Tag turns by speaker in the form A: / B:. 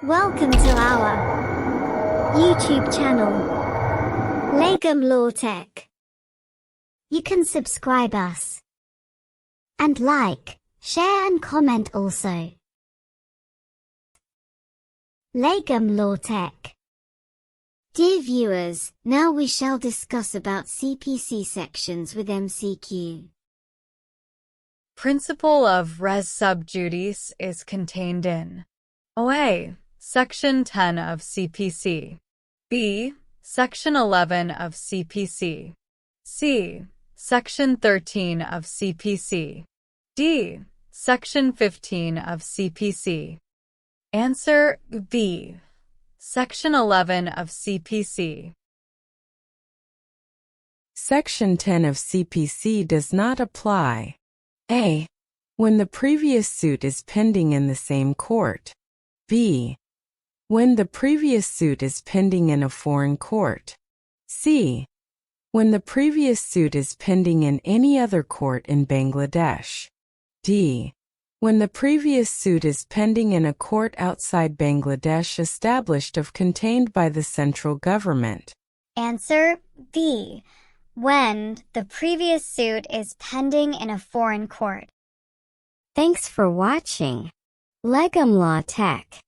A: Welcome to our YouTube channel, LegumLawTech. You can subscribe us and like, share and comment also. LegumLawTech. Dear viewers, now we shall discuss about CPC sections with MCQ.
B: Principle of res sub judice is contained in A. Section 10 of CPC. B. Section 11 of CPC. C. Section 13 of CPC. D. Section 15 of CPC. Answer B. Section 11 of CPC.
C: Section 10 of CPC does not apply. A. When the previous suit is pending in the same court. B. When the previous suit is pending in a foreign court. C. When the previous suit is pending in any other court in Bangladesh. D. When the previous suit is pending in a court outside Bangladesh established or contained by the central government.
A: Answer B. When the previous suit is pending in a foreign court. Thanks for watching LegumLawTech.